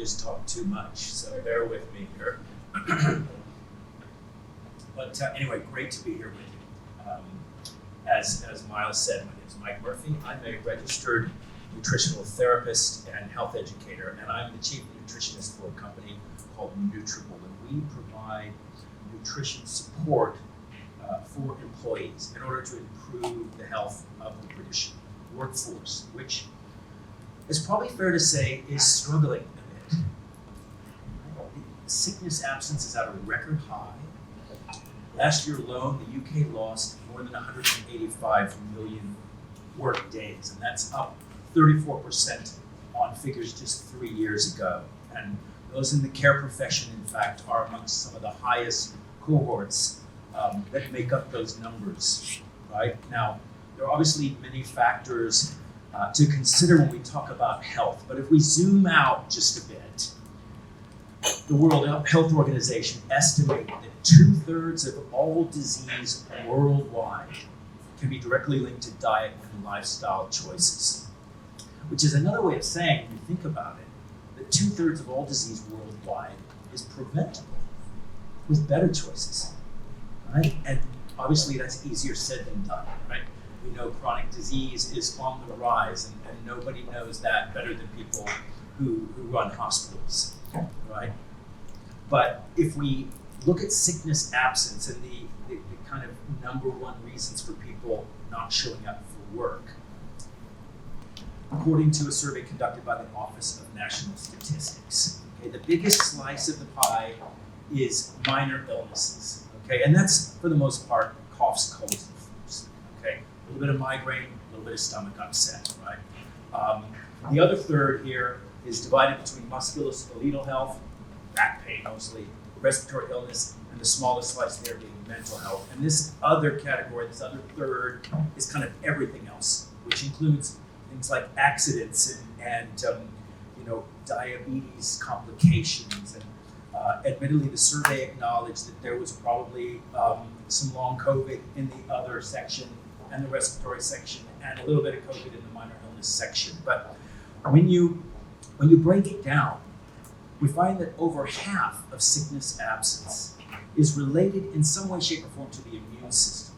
just talk too much, so bear with me here. But anyway, great to be here with you. As Miles said, my name is Mike Murphy. I'm a registered nutritional therapist and health educator, and I'm the chief nutritionist for a company called Nutrable, and we provide nutrition support for employees in order to improve the health of the British workforce, which is probably fair to say is struggling a bit. Sickness absence is at a record high. Last year alone, the UK lost more than 185 million work days, and that's up 34% on figures just 3 years ago. And those in the care profession, in fact, are amongst some of the highest cohorts that make up those numbers, right? Now, there are obviously many factors to consider when we talk about health, but if we zoom out just a bit, the World Health Organization estimates that 2/3 of all disease worldwide can be directly linked to diet and lifestyle choices, which is another way of saying, when you think about it, that 2/3 of all disease worldwide is preventable with better choices, right? And obviously that's easier said than done, right? We know chronic disease is on the rise, and nobody knows that better than people who run hospitals, right? But if we look at sickness absence and the kind of number one reasons for people not showing up for work, according to a survey conducted by the Office of National Statistics, okay, the biggest slice of the pie is minor illnesses, okay, and that's for the most part coughs, colds, and flus, okay, a little bit of migraine, a little bit of stomach upset, right? The other third here is divided between musculoskeletal health, back pain mostly, respiratory illness, and the smallest slice there being mental health. And this other category, this other third, is kind of everything else, which includes things like accidents and diabetes complications. And admittedly, the survey acknowledged that there was probably some long COVID in the other section and the respiratory section, and a little bit of COVID in the minor illness section. But when you break it down, we find that over half of sickness absence is related in some way, shape, or form to the immune system.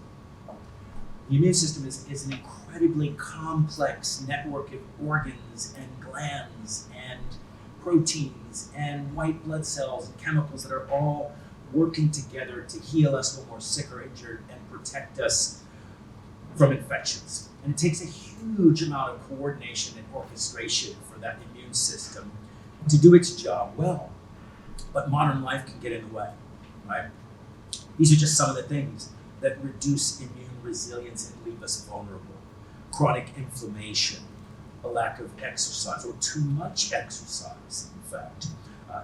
The immune system is an incredibly complex network of organs and glands and proteins and white blood cells and chemicals that are all working together to heal us when we're sick or injured and protect us from infections. And it takes a huge amount of coordination and orchestration for that immune system to do its job well. But modern life can get in the way, right? These are just some of the things that reduce immune resilience and leave us vulnerable. Chronic inflammation, a lack of exercise, or too much exercise, in fact.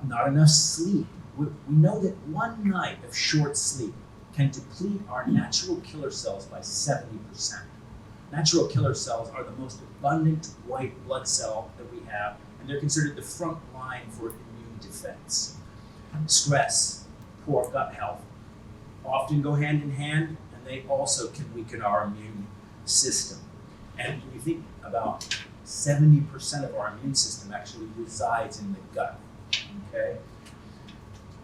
Not enough sleep. We know that one night of short sleep can deplete our natural killer cells by 70%. Natural killer cells are the most abundant white blood cell that we have, and they're considered the front line for immune defense. Stress, poor gut health, often go hand in hand, and they also can weaken our immune system. And when you think about 70% of our immune system actually resides in the gut, okay?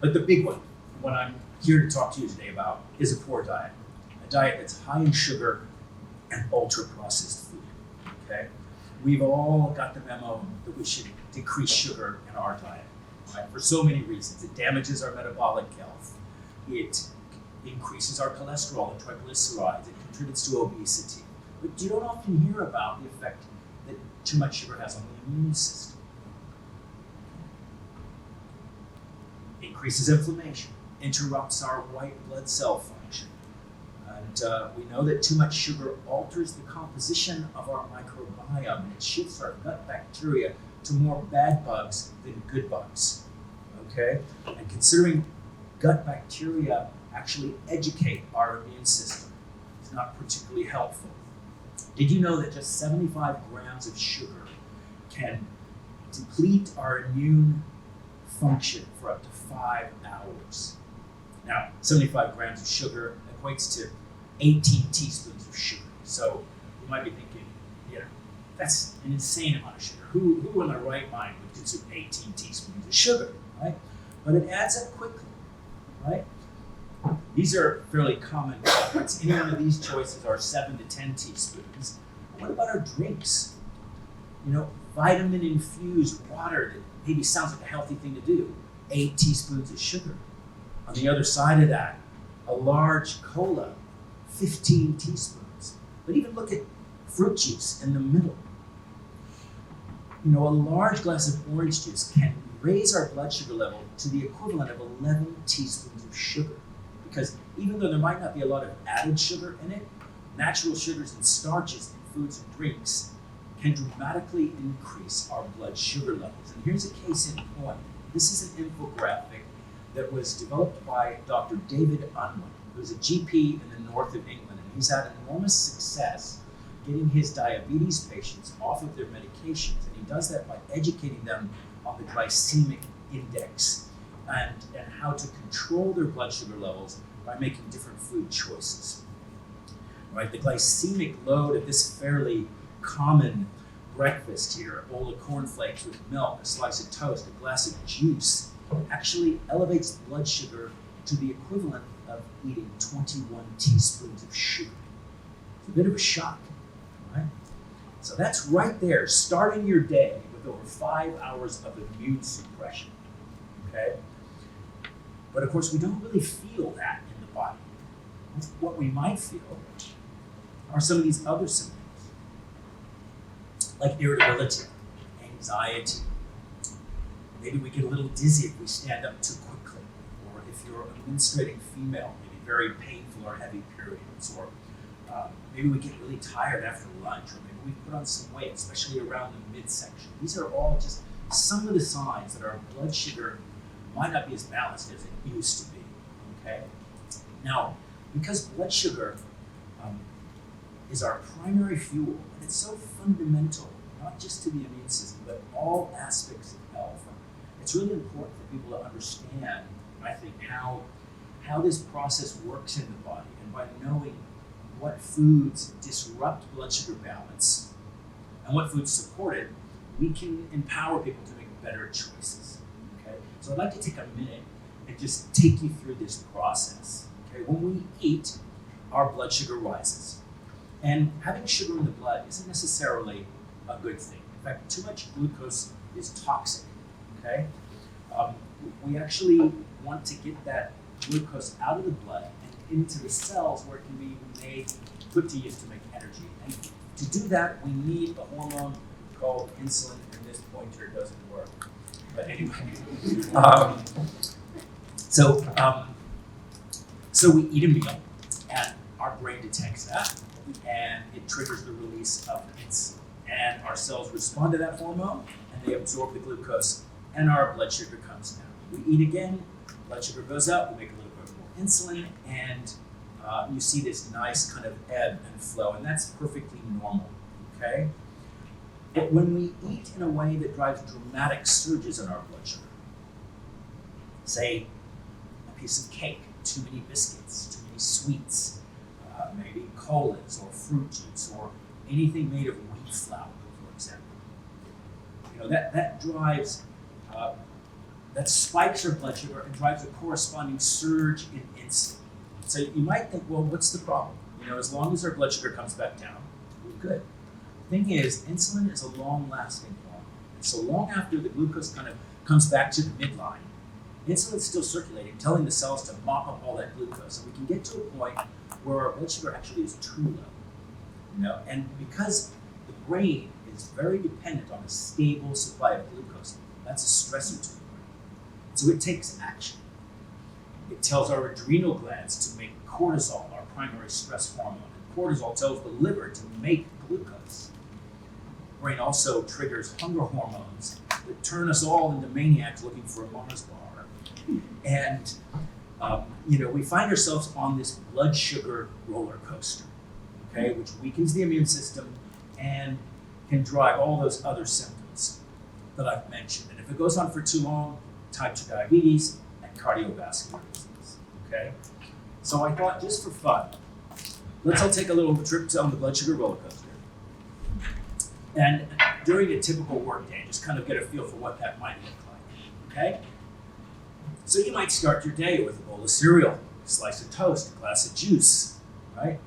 But the big one, what I'm here to talk to you today about, is a poor diet. A diet that's high in sugar and ultra-processed food, okay? We've all got the memo that we should decrease sugar in our diet, right? For so many reasons. It damages our metabolic health. It increases our cholesterol and triglycerides. It contributes to obesity. But you don't often hear about the effect that too much sugar has on the immune system. Increases inflammation, interrupts our white blood cell function. And we know that too much sugar alters the composition of our microbiome, and it shifts our gut bacteria to more bad bugs than good bugs, okay? And considering gut bacteria actually educate our immune system, it's not particularly helpful. Did you know that just 75 grams of sugar can deplete our immune function for up to 5 hours? Now, 75 grams of sugar equates to 18 teaspoons of sugar. So you might be thinking, That's an insane amount of sugar. Who in their right mind would consume 18 teaspoons of sugar, right? But it adds up quickly, right? These are fairly common culprits. Any one of these choices are 7 to 10 teaspoons. But what about our drinks? Vitamin-infused water that maybe sounds like a healthy thing to do. 8 teaspoons of sugar. On the other side of that, a large cola, 15 teaspoons. But even look at fruit juice in the middle. A large glass of orange juice can raise our blood sugar level to the equivalent of 11 teaspoons of sugar. Because even though there might not be a lot of added sugar in it, natural sugars and starches in foods and drinks can dramatically increase our blood sugar levels. And here's a case in point. This is an infographic that was developed by Dr. David Unwin, who's a GP in the north of England, and he's had enormous success getting his diabetes patients off of their medications. And he does that by educating them on the glycemic index and how to control their blood sugar levels by making different food choices. Right? The glycemic load of this fairly common breakfast here, a bowl of cornflakes with milk, a slice of toast, a glass of juice, actually elevates the blood sugar to the equivalent of eating 21 teaspoons of sugar. It's a bit of a shock, right? So that's right there, starting your day with over 5 hours of immune suppression, okay? But of course, we don't really feel that in the body. What we might feel are some of these other symptoms, like irritability, anxiety. Maybe we get a little dizzy if we stand up too quickly, or if you're a menstruating female, maybe very painful or heavy periods, or maybe we get really tired after lunch, or maybe we put on some weight, especially around the midsection. These are all just some of the signs that our blood sugar might not be as balanced as it used to be, okay? Now, because blood sugar is our primary fuel, and it's so fundamental, not just to the immune system, but all aspects of health, it's really important for people to understand, I think, how this process works in the body, and by knowing what foods disrupt blood sugar balance and what foods support it, we can empower people to make better choices. Okay? So I'd like to take a minute and just take you through this process. Okay? When we eat, our blood sugar rises. And having sugar in the blood isn't necessarily a good thing. In fact, too much glucose is toxic. Okay? We actually want to get that glucose out of the blood and into the cells where it can be put to use to make energy. And to do that, we need a hormone called insulin, and this pointer doesn't work. But anyway, so we eat a meal, and our brain detects that, and it triggers the release of insulin. And our cells respond to that hormone, and they absorb the glucose, and our blood sugar comes down. We eat again, blood sugar goes up, we make a little bit more insulin, and you see this nice kind of ebb and flow, and that's perfectly normal, okay? But when we eat in a way that drives dramatic surges in our blood sugar, say a piece of cake, too many biscuits, too many sweets, maybe colas or fruit juice or anything made of wheat flour, for example, that drives that spikes our blood sugar and drives a corresponding surge in insulin. So you might think, well, what's the problem? As long as our blood sugar comes back down, we're good. The thing is, insulin is a long-lasting hormone. And so long after the glucose kind of comes back to the midline, insulin's still circulating, telling the cells to mop up all that glucose. And we can get to a point where our blood sugar actually is too low. And because the brain is very dependent on a stable supply of glucose, that's a stressor to the brain. So it takes action. It tells our adrenal glands to make cortisol, our primary stress hormone. And cortisol tells the liver to make glucose. The brain also triggers hunger hormones that turn us all into maniacs looking for a Mars bar. And we find ourselves on this blood sugar roller coaster, okay, which weakens the immune system and can drive all those other symptoms that I've mentioned. And if it goes on for too long, type 2 diabetes and cardiovascular disease, okay? So I thought, just for fun, let's all take a little trip on the blood sugar roller coaster. And during a typical workday, just kind of get a feel for what that might look like, okay? So you might start your day with a bowl of cereal, a slice of toast, a glass of juice, right?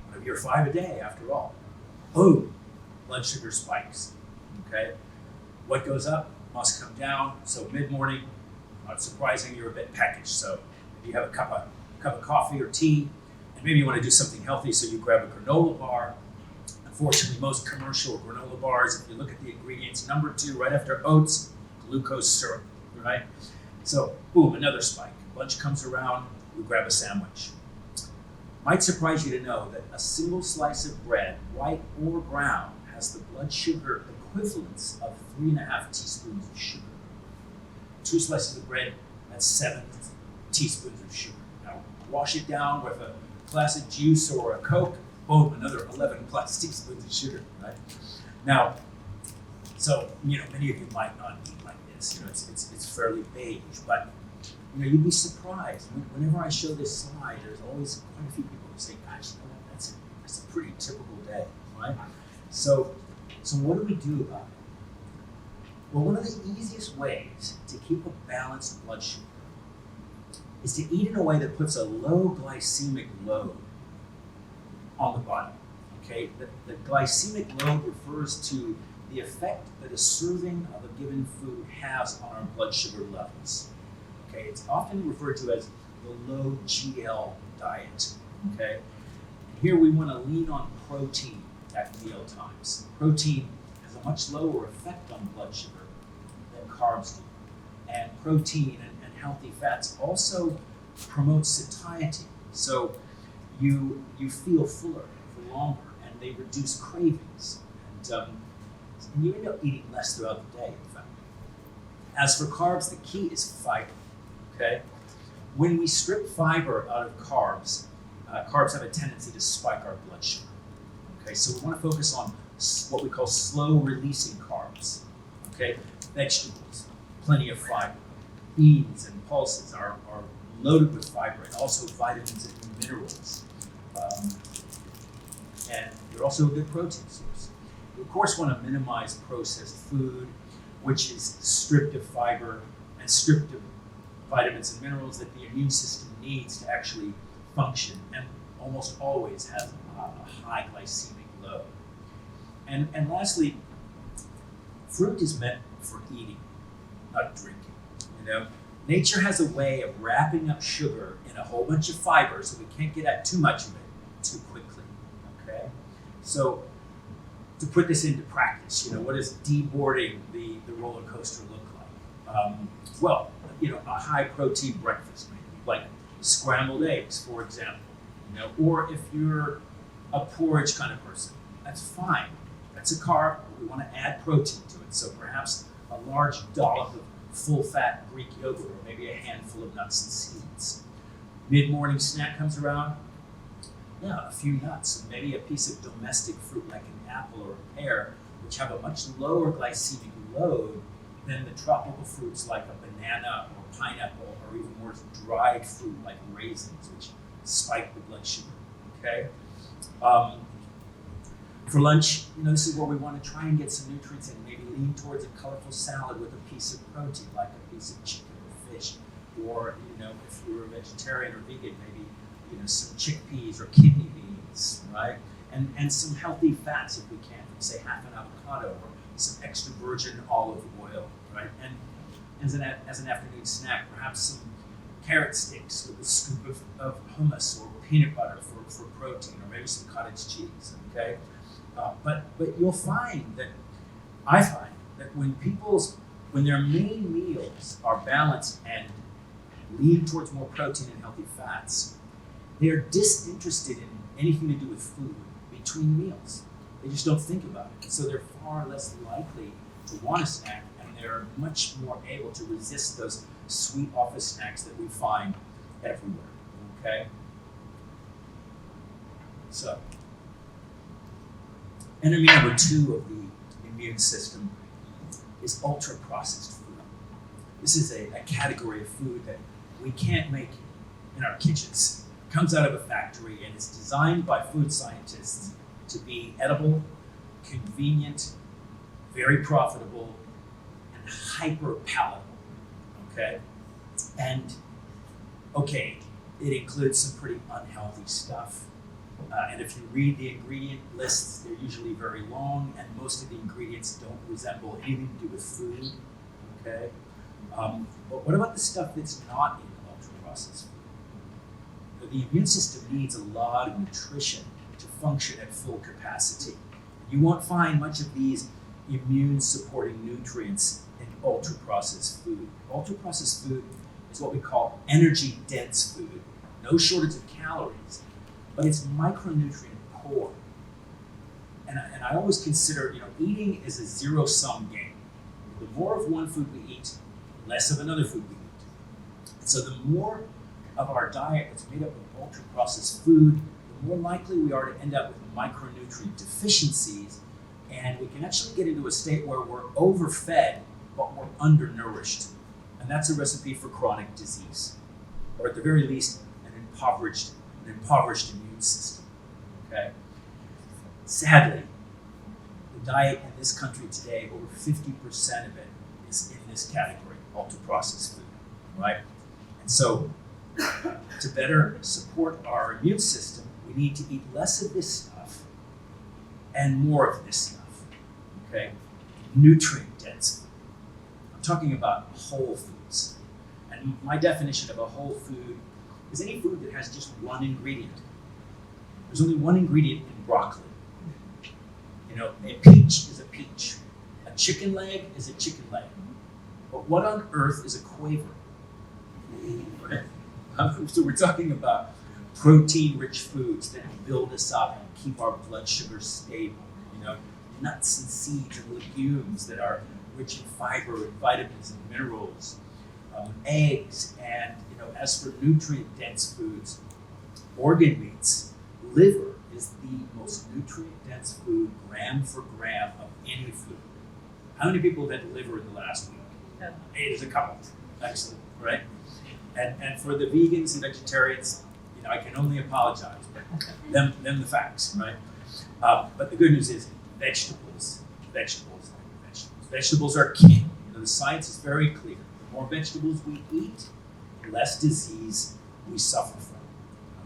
One of your 5 a day, after all. Boom, blood sugar spikes, okay? What goes up must come down, so mid-morning, not surprising, you're a bit peckish. So if you have a cup of coffee or tea, and maybe you want to do something healthy, so you grab a granola bar. Unfortunately, most commercial granola bars, if you look at the ingredients, number 2, right after oats, glucose syrup, right? So, boom, another spike. Lunch comes around, we grab a sandwich. Might surprise you to know that a single slice of bread, white or brown, has the blood sugar equivalence of 3.5 teaspoons of sugar. 2 slices of bread, that's 7 teaspoons of sugar. Now, wash it down with a glass of juice or a Coke, boom, another 11 plus teaspoons of sugar, right? Now, so, many of you might not eat like this. It's fairly beige, but, you'd be surprised. Whenever I show this slide, there's always quite a few people who say, gosh, that's a pretty typical day, right? So what do we do about it? Well, one of the easiest ways to keep a balanced blood sugar is to eat in a way that puts a low glycemic load on the body, okay? The glycemic load refers to the effect that a serving of a given food has on our blood sugar levels, okay? It's often referred to as the low GL diet, okay? And here we want to lean on protein at meal times. Protein has a much lower effect on blood sugar than carbs do. And protein and healthy fats also promote satiety. So you feel fuller for longer, and they reduce cravings. And you end up eating less throughout the day, in fact. As for carbs, the key is fiber, okay? When we strip fiber out of carbs, carbs have a tendency to spike our blood sugar. Okay, so we want to focus on what we call slow-releasing carbs. Okay, vegetables, plenty of fiber. Beans and pulses are loaded with fiber, and also vitamins and minerals. And they're also a good protein source. We, of course, want to minimize processed food, which is stripped of fiber and stripped of vitamins and minerals that the immune system needs to actually function, and almost always has a high glycemic load. And lastly, fruit is meant for eating, not drinking. Nature has a way of wrapping up sugar in a whole bunch of fiber, so we can't get at too much of it too quickly. Okay, so to put this into practice, what does deboarding the roller coaster look like? Well, a high protein breakfast, maybe like scrambled eggs, for example. Or if you're a porridge kind of person, that's fine. That's a carb, but we want to add protein to it. So perhaps a large dollop of full-fat Greek yogurt, or maybe a handful of nuts and seeds. Mid-morning snack comes around, a few nuts, and maybe a piece of domestic fruit like an apple or a pear, which have a much lower glycemic load than the tropical fruits like a banana or pineapple, or even more dried fruit like raisins, which spike the blood sugar, okay? For lunch, this is where we want to try and get some nutrients in, maybe lean towards a colorful salad with a piece of protein, like a piece of chicken or fish, or, if you're a vegetarian or vegan, maybe, some chickpeas or kidney beans, right? And some healthy fats if we can, say half an avocado or some extra virgin olive oil, right? And as an afternoon snack, perhaps some carrot sticks with a scoop of hummus or peanut butter for protein, or maybe some cottage cheese, okay? But I find that when their main meals are balanced and lean towards more protein and healthy fats, they're disinterested in anything to do with food between meals. They just don't think about it. So they're far less likely to want a snack, and they're much more able to resist those sweet office snacks that we find everywhere, okay? So, enemy number 2 of the immune system is ultra-processed food. This is a category of food that we can't make in our kitchens. It comes out of a factory, and it's designed by food scientists to be edible, convenient, very profitable, and hyper palatable. Okay? And okay, it includes some pretty unhealthy stuff. And if you read the ingredient lists, they're usually very long, and most of the ingredients don't resemble anything to do with food. Okay? But what about the stuff that's not in ultra-processed food? The immune system needs a lot of nutrition to function at full capacity. You won't find much of these immune-supporting nutrients in ultra-processed food. Ultra-processed food is what we call energy-dense food. No shortage of calories, but it's micronutrient poor. And I always consider, eating is a zero-sum game. The more of one food we eat, less of another food we eat. And so the more of our diet that's made up of ultra-processed food, the more likely we are to end up with micronutrient deficiencies, and we can actually get into a state where we're overfed, but we're undernourished. And that's a recipe for chronic disease, or at the very least, an impoverished immune system. Okay? Sadly, the diet in this country today, over 50% of it is in this category, ultra-processed food, right? And so, to better support our immune system, we need to eat less of this stuff and more of this stuff, okay? Nutrient-dense food. I'm talking about whole foods. And my definition of a whole food is any food that has just one ingredient. There's only one ingredient in broccoli. A peach is a peach. A chicken leg is a chicken leg. But what on earth is a quaver? Right? So we're talking about protein-rich foods that build us up and keep our blood sugar stable. Nuts and seeds and legumes that are rich in fiber and vitamins and minerals. Eggs, and as for nutrient-dense foods, organ meats, liver is the most nutrient-dense food, gram for gram, of any food. How many people have had liver in the last week? There's a couple. Excellent, right? And for the vegans and vegetarians, I can only apologize, but them the facts, right? But the good news is vegetables. Vegetables are king. The science is very clear. The more vegetables we eat, the less disease we suffer from.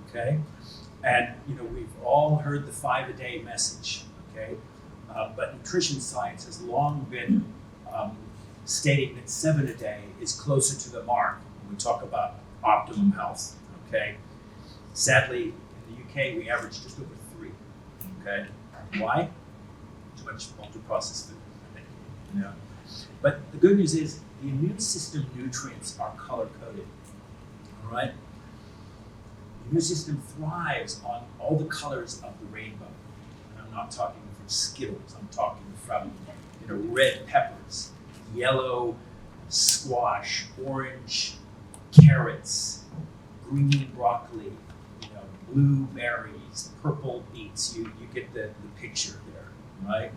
Okay? And we've all heard the 5-a-day message. Okay? But nutrition science has long been stating that 7 a day is closer to the mark when we talk about optimum health. Okay? Sadly, in the UK, we average just over 3. Okay? Why? Too much ultra-processed food, I think. But the good news is the immune system nutrients are color-coded. All right? The immune system thrives on all the colors of the rainbow. And I'm not talking from Skittles. I'm talking from red peppers, yellow squash, orange carrots, green broccoli, blueberries, purple beets. You get the picture there, right?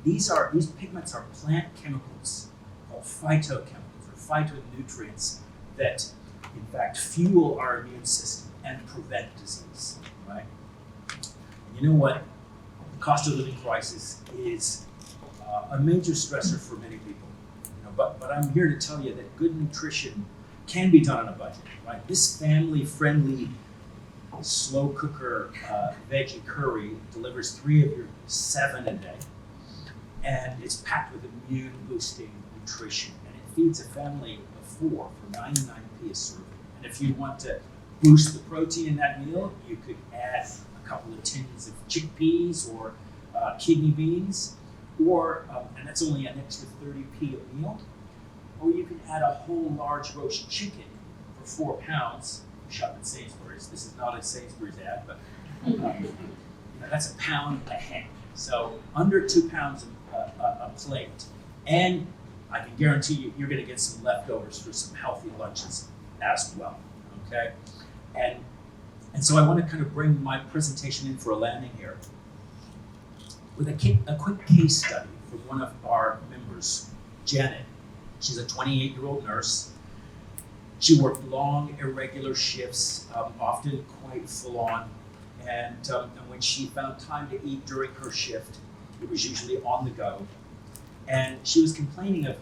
These pigments are plant chemicals called phytochemicals or phytonutrients that, in fact, fuel our immune system and prevent disease, right? And you know what? The cost of living crisis is a major stressor for many people. But I'm here to tell you that good nutrition can be done on a budget, right? This family-friendly slow cooker veggie curry delivers 3 of your 7 a day, and it's packed with immune boosting nutrition, and it feeds a family of 4 for 99p a serving. And if you want to boost the protein in that meal, you could add a couple of tins of chickpeas or kidney beans, or and that's only an extra 30p a meal. Or you can add a whole large roast chicken for 4 pounds. Shop at Sainsbury's. This is not a Sainsbury's ad, but that's a pound a head. So under 2 pounds a plate. And I can guarantee you're going to get some leftovers for some healthy lunches as well. Okay? And so I want to kind of bring my presentation in for a landing here with a quick case study from one of our members, Janet. She's a 28-year-old nurse. She worked long, irregular shifts, often quite full on. And when she found time to eat during her shift, It was usually on the go. And she was complaining of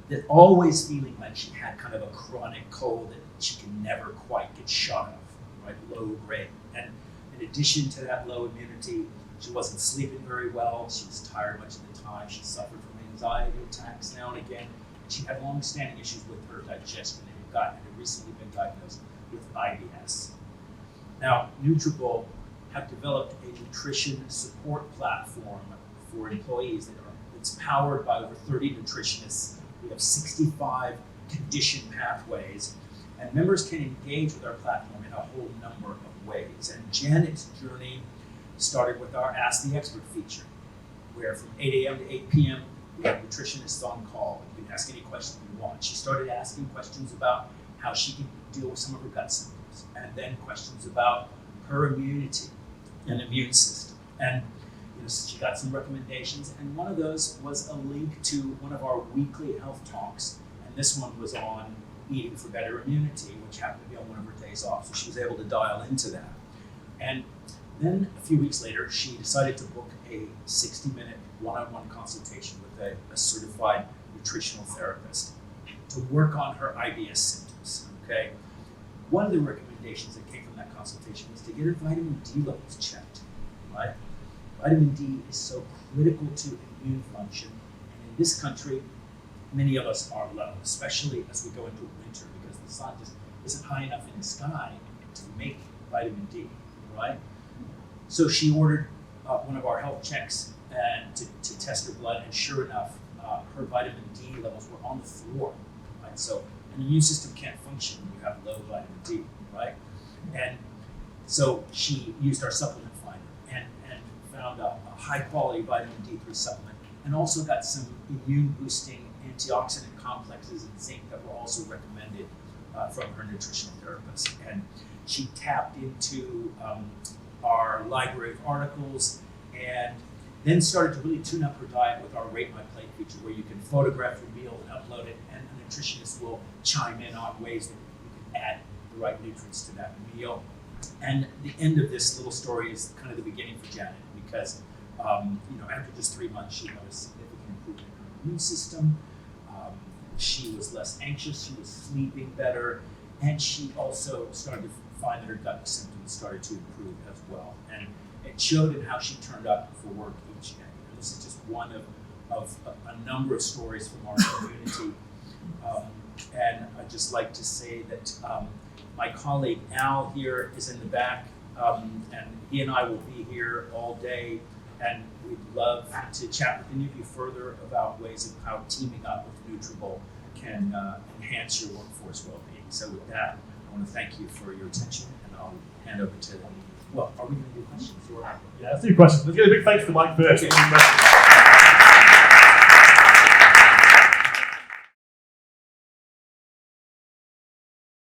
that, always feeling like she had kind of a chronic cold that she could never quite get shut of, right? Low grade. And in addition to that low immunity, she wasn't sleeping very well. She was tired much of the time. She suffered from anxiety attacks now and again. She had long-standing issues with her digestion and had recently been diagnosed with IBS. Now, Nutrable have developed a nutrition support platform for employees it's powered by over 30 nutritionists. We have 65 condition pathways, and members can engage with our platform in a whole number of ways. And Janet's journey started with our Ask the Expert feature, where from 8 a.m. to 8 p.m., we have nutritionists on call. You can ask any question you want. She started asking questions about how she can deal with some of her gut symptoms, and then questions about her immunity and immune system. And she got some recommendations, and one of those was a link to one of our weekly health talks. And this one was on eating for better immunity, which happened to be on one of her days off, so she was able to dial into that. And then a few weeks later, she decided to book a 60-minute one-on-one consultation with a certified nutritional therapist to work on her IBS symptoms, okay? One of the recommendations that came from that consultation was to get her vitamin D levels checked, right? Vitamin D is so critical to immune function, and in this country, many of us are low, especially as we go into winter, because the sun just isn't high enough in the sky to make vitamin D, right? So she ordered one of our health checks and to test her blood, and sure enough, her vitamin D levels were on the floor, right? So an immune system can't function when you have low vitamin D, right? And so she used our supplement finder and found a high-quality vitamin D3 supplement, and also got some immune-boosting antioxidant complexes and zinc that were also recommended from her nutritional therapist. And she tapped into our library of articles, and then started to really tune up her diet with our Rate My Plate feature, where you can photograph your meal and upload it, and a nutritionist will chime in on ways that you can add the right nutrients to that meal. And the end of this little story is kind of the beginning for Janet, because after just 3 months, she noticed significant improvement in her immune system. She was less anxious, she was sleeping better, and she also started to find that her gut symptoms started to improve as well. And it showed in how she turned up for work each day. And this is just one of a number of stories from our community. And I'd just like to say that my colleague Al here is in the back, and he and I will be here all day, and we'd love to chat with any of you further about ways of how teaming up with Nutrable can enhance your workforce well-being. So with that, I want to thank you for your attention, and I'll hand over to, are we going to do questions? Or? Yeah, let's do questions. Let's get a big thanks to Mike first. Okay.